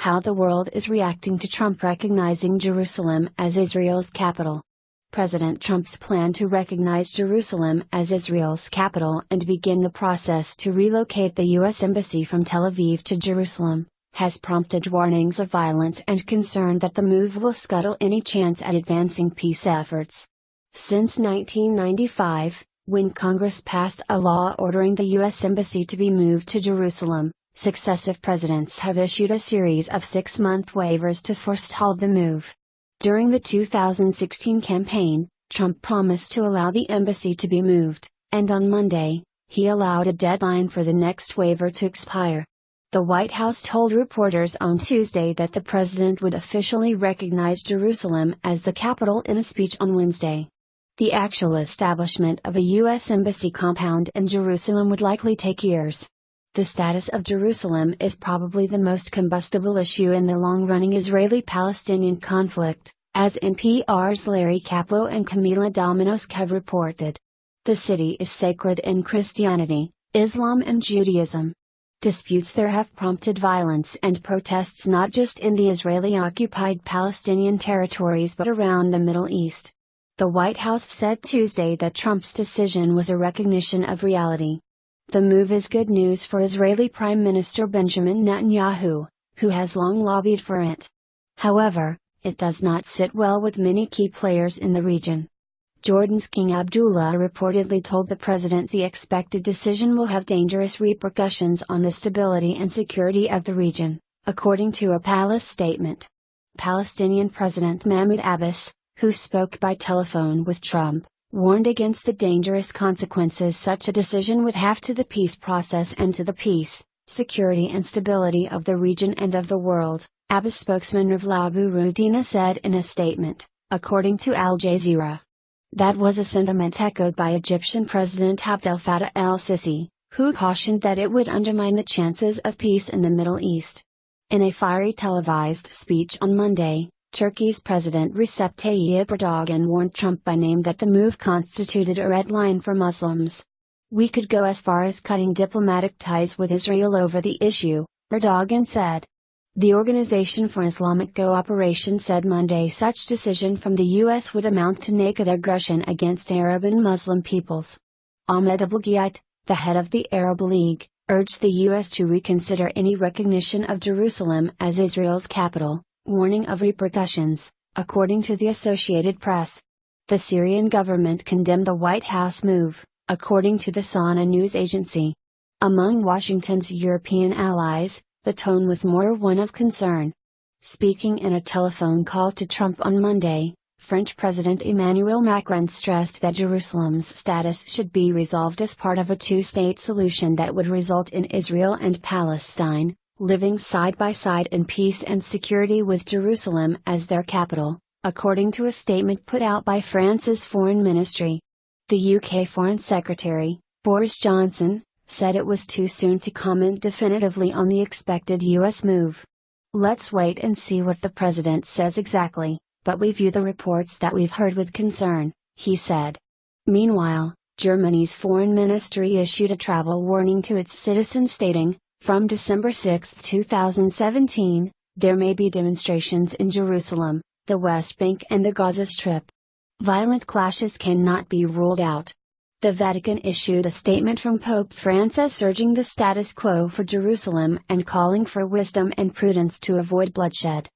how the world is reacting to Trump recognizing Jerusalem as Israel's capital. President Trump's plan to recognize Jerusalem as Israel's capital and begin the process to relocate the U.S. Embassy from Tel Aviv to Jerusalem has prompted warnings of violence and concern that the move will scuttle any chance at advancing peace efforts. Since 1995, when Congress passed a law ordering the U.S. Embassy to be moved to Jerusalem, successive presidents have issued a series of 6-month waivers to forestall the move. During the 2016 campaign, Trump promised to allow the embassy to be moved, and on Monday, he allowed a deadline for the next waiver to expire. The White House told reporters on Tuesday that the president would officially recognize Jerusalem as the capital in a speech on Wednesday. The actual establishment of a U.S. embassy compound in Jerusalem would likely take years. The status of Jerusalem is probably the most combustible issue in the long-running Israeli-Palestinian conflict, as NPR's Larry Kaplow and Camila Domonoske have reported. The city is sacred in Christianity, Islam and Judaism. Disputes there have prompted violence and protests not just in the Israeli-occupied Palestinian territories but around the Middle East. The White House said Tuesday that Trump's decision was a recognition of reality. The move is good news for Israeli Prime Minister Benjamin Netanyahu, who has long lobbied for it. However, it does not sit well with many key players in the region. Jordan's King Abdullah reportedly told the president the expected decision will have dangerous repercussions on the stability and security of the region, according to a palace statement. Palestinian President Mahmoud Abbas, who spoke by telephone with Trump, warned against the dangerous consequences such a decision would have to the peace process and to the peace, security and stability of the region and of the world, Abbas spokesman Ravla Abu Rudina said in a statement, according to Al Jazeera. That was a sentiment echoed by Egyptian President Abdel Fattah el-Sisi, who cautioned that it would undermine the chances of peace in the Middle East. In a fiery televised speech on Monday, Turkey's President Recep Tayyip Erdogan warned Trump by name that the move constituted a red line for Muslims. We could go as far as cutting diplomatic ties with Israel over the issue, Erdogan said. The Organization for Islamic Cooperation said Monday such decision from the U.S. would amount to naked aggression against Arab and Muslim peoples. Ahmed Abulghait, the head of the Arab League, urged the U.S. to reconsider any recognition of Jerusalem as Israel's capital, warning of repercussions, according to the Associated Press. The Syrian government condemned the White House move, according to the Sana news agency. Among Washington's European allies, the tone was more one of concern. Speaking in a telephone call to Trump on Monday, French President Emmanuel Macron stressed that Jerusalem's status should be resolved as part of a two-state solution that would result in Israel and Palestine living side by side in peace and security with Jerusalem as their capital, according to a statement put out by France's foreign ministry. The UK Foreign Secretary, Boris Johnson, said it was too soon to comment definitively on the expected U.S. move. Let's wait and see what the president says exactly, but we view the reports that we've heard with concern, he said. Meanwhile, Germany's foreign ministry issued a travel warning to its citizens stating, from December 6, 2017, there may be demonstrations in Jerusalem, the West Bank and the Gaza Strip. Violent clashes cannot be ruled out. The Vatican issued a statement from Pope Francis urging the status quo for Jerusalem and calling for wisdom and prudence to avoid bloodshed.